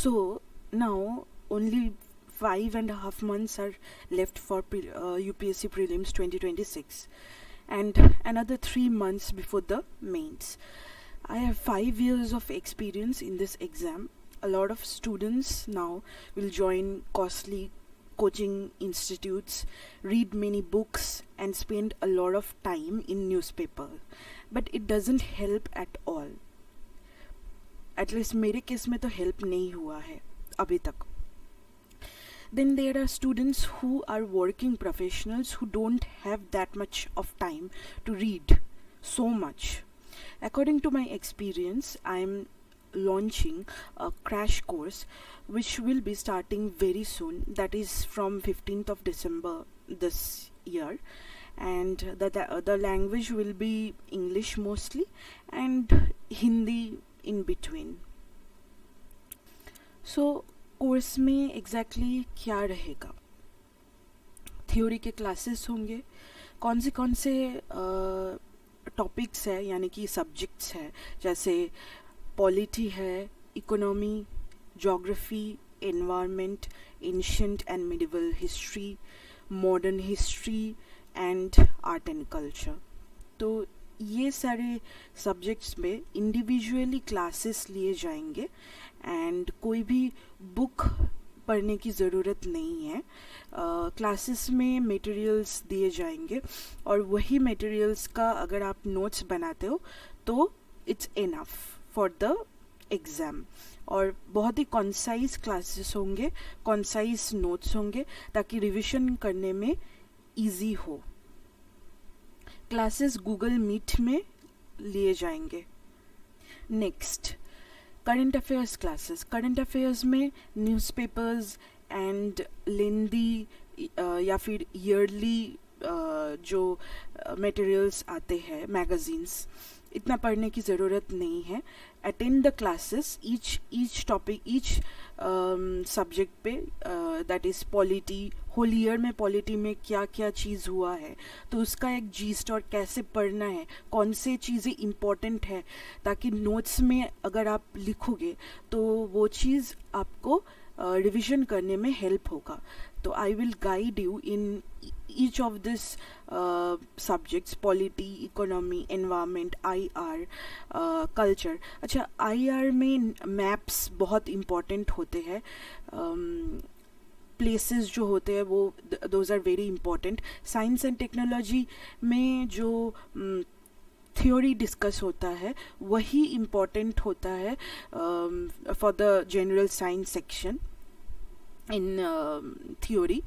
So now only 5.5 months are left for UPSC prelims 2026, and another 3 months before the mains. I have 5 years of experience in this exam. A lot of students now will join costly coaching institutes, read many books, and spend a lot of time in newspaper. But it doesn't help at all. At least मेरे case में तो help नहीं हुआ है अभी तक. Then there are students who are working professionals who don't have that much of time to read so much. According to my experience, I am launching a crash course which will be starting very soon, that is from 15th of December this year, and the language will be English mostly and Hindi in between. So course में exactly क्या रहेगा? Theory के classes होंगे. कौन से topics है यानी कि सब्जेक्ट्स है, जैसे पॉलिटी है, economy, geography, environment, ancient and medieval history, modern history and art and culture. तो ये सारे सब्जेक्ट्स में इंडिविजुअली क्लासेस लिए जाएंगे एंड कोई भी बुक पढ़ने की ज़रूरत नहीं है. क्लासेस में मटेरियल्स दिए जाएंगे और वही मटेरियल्स का अगर आप नोट्स बनाते हो तो it's enough for the exam. और बहुत ही कॉन्साइज क्लासेस होंगे, कॉन्साइज नोट्स होंगे ताकि रिविजन करने में ईजी हो. क्लासेस गूगल मीट में लिए जाएंगे. Next, current affairs classes. Current affairs में न्यूज़पेपर्स एंड लेंदी या फिर ईयरली जो मटेरियल्स आते हैं, मैगजीन्स, इतना पढ़ने की ज़रूरत नहीं है. Attend the classes, each topic, each subject पे, that is polity. Whole year में पॉलिटी में क्या क्या चीज़ हुआ है तो उसका एक जीस्ट और कैसे पढ़ना है, कौन से चीज़ें इम्पॉर्टेंट है, ताकि नोट्स में अगर आप लिखोगे तो वो चीज़ आपको रिविजन करने में हेल्प होगा. तो I will guide you in each of this subjects, polity, economy, environment, IR, culture. अच्छा, IR में मैप्स बहुत इम्पॉर्टेंट होते हैं. प्लेसेस जो होते हैं वो those are very important. Science and technology में जो थ्योरी डिस्कस होता है वही इम्पॉर्टेंट होता है for the general science section in theory.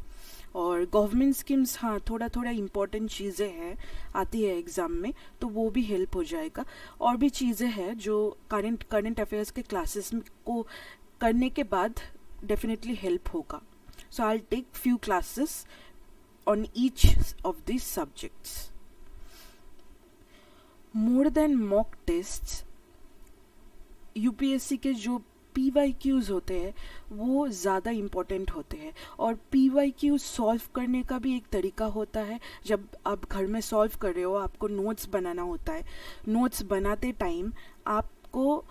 और गवर्नमेंट स्कीम्स, हाँ, थोड़ा इम्पॉर्टेंट चीज़ें हैं आती है एग्ज़ाम में, तो वो भी हेल्प हो जाएगा. और भी चीज़ें हैं जो करंट अफेयर्स के क्लासेस को करने के बाद डेफिनेटली हेल्प होगा. So I will take few classes on each of this subjects. More than mock tests, UPSC के जो PYQs होते हैं वो ज़्यादा इम्पॉर्टेंट होते हैं. और PYQ सॉल्व करने का भी एक तरीका होता है. जब आप घर में सॉल्व कर रहे हो, आपको नोट्स बनाना होता है. नोट्स बनाते टाइम आपको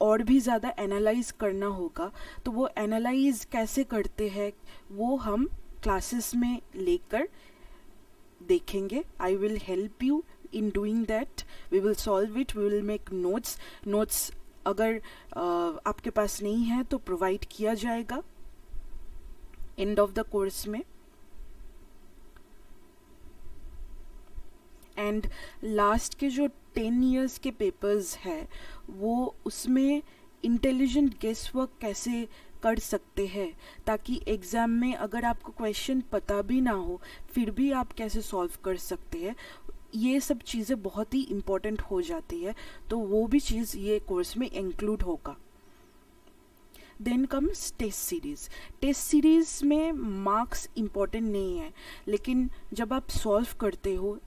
और भी ज़्यादा एनालाइज करना होगा. तो वो एनालाइज कैसे करते हैं वो हम क्लासेस में लेकर देखेंगे. I will help you in doing that. We will solve it, we will make notes. अगर आपके पास नहीं है तो प्रोवाइड किया जाएगा एंड ऑफ द कोर्स में. एंड लास्ट के जो 10 years के पेपर्स है वो उसमें इंटेलिजेंट गेस वर्क कैसे कर सकते हैं ताकि एग्ज़ाम में अगर आपको क्वेश्चन पता भी ना हो फिर भी आप कैसे सॉल्व कर सकते हैं, ये सब चीज़ें बहुत ही इम्पोर्टेंट हो जाती है. तो वो भी चीज़ ये कोर्स में इंक्लूड होगा. Then comes test series. Test series में मार्क्स इम्पोर्टेंट नहीं है, लेकिन जब आप सॉल्व करते हो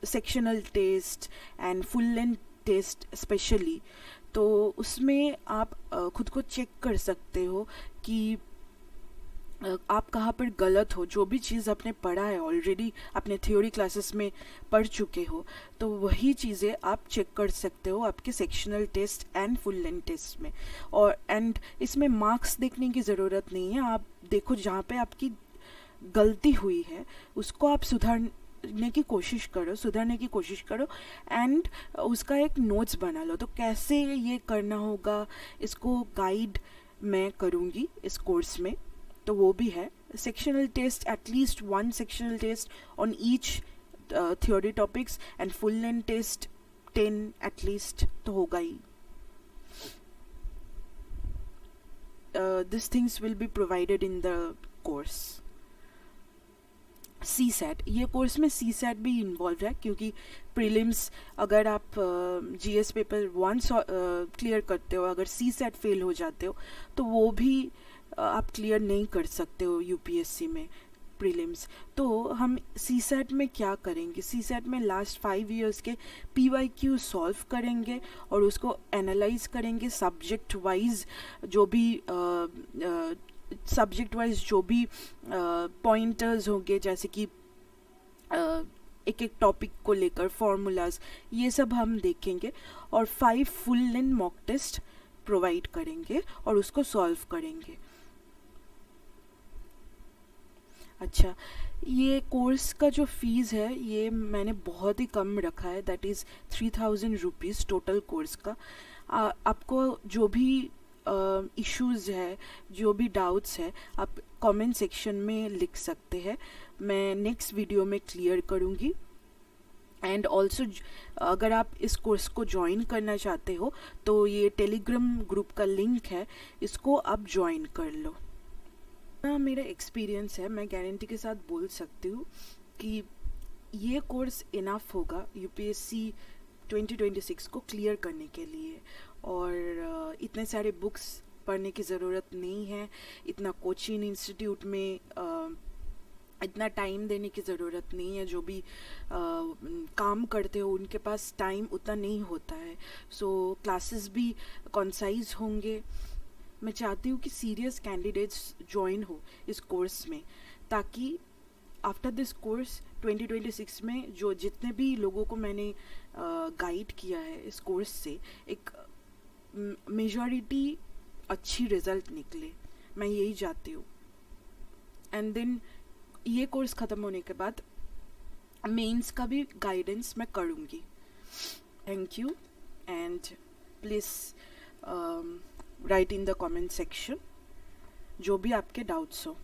sectional test and full length test specially, तो उसमें आप खुद को चेक कर सकते हो कि आप कहाँ पर गलत हो, जो भी चीज़ आपने पढ़ा है ऑलरेडी, अपने थ्योरी क्लासेस में पढ़ चुके हो, तो वही चीज़ें आप चेक कर सकते हो आपके sectional test and full length test में। और एंड इसमें मार्क्स देखने की ज़रूरत नहीं है, आप देखो जहाँ पे आपकी गलती हुई है उसको आप सुधारने की कोशिश करो एंड उसका एक नोट्स बना लो। तो कैसे ये करना होगा इसको गाइड मैं करूँगी इस कोर्स में, तो वो भी है sectional test, at least one sectional test on each theory topics and full length test 10 at least तो होगा ही। This things will be provided in the course. CSAT, ये कोर्स में सी सेट भी इन्वॉल्व है, क्योंकि प्रीलिम्स अगर आप जीएस पेपर 1 क्लियर करते हो, अगर सी सेट फेल हो जाते हो तो वो भी आप क्लियर नहीं कर सकते हो यूपीएससी में प्रीलिम्स। तो हम सी सेट में क्या करेंगे, सी सेट में लास्ट 5 इयर्स के PYQ सॉल्व करेंगे और उसको एनालाइज करेंगे सब्जेक्ट वाइज, जो भी पॉइंटर्स होंगे, जैसे कि एक एक टॉपिक को लेकर फॉर्मूलाज, ये सब हम देखेंगे और 5 full length mock test provide करेंगे और उसको सॉल्व करेंगे। अच्छा, ये कोर्स का जो फीस है ये मैंने बहुत ही कम रखा है, that is 3000 rupees total course का। आपको जो भी इश्यूज़ है, जो भी डाउट्स है, आप कमेंट सेक्शन में लिख सकते हैं, मैं नेक्स्ट वीडियो में क्लियर करूँगी। एंड ऑल्सो अगर आप इस कोर्स को ज्वाइन करना चाहते हो तो ये टेलीग्राम ग्रुप का लिंक है, इसको आप ज्वाइन कर लो। मेरा एक्सपीरियंस है, मैं गारंटी के साथ बोल सकती हूँ कि ये कोर्स इनफ होगा यूपीएससी 2026 को क्लियर करने के लिए। और इतने सारे बुक्स पढ़ने की ज़रूरत नहीं है, इतना कोचिंग इंस्टीट्यूट में इतना टाइम देने की ज़रूरत नहीं है। जो भी काम करते हो उनके पास टाइम उतना नहीं होता है, सो क्लासेस भी कॉन्साइज होंगे। मैं चाहती हूँ कि सीरियस कैंडिडेट्स ज्वाइन हो इस कोर्स में, ताकि आफ्टर दिस कोर्स 2026 में जो जितने भी लोगों को मैंने गाइड किया है इस कोर्स से, एक मेजॉरिटी अच्छी रिजल्ट निकले, मैं यही चाहती हूँ। एंड देन ये कोर्स ख़त्म होने के बाद मेंस का भी गाइडेंस मैं करूँगी। Thank you and please write in the comment section जो भी आपके डाउट्स हो।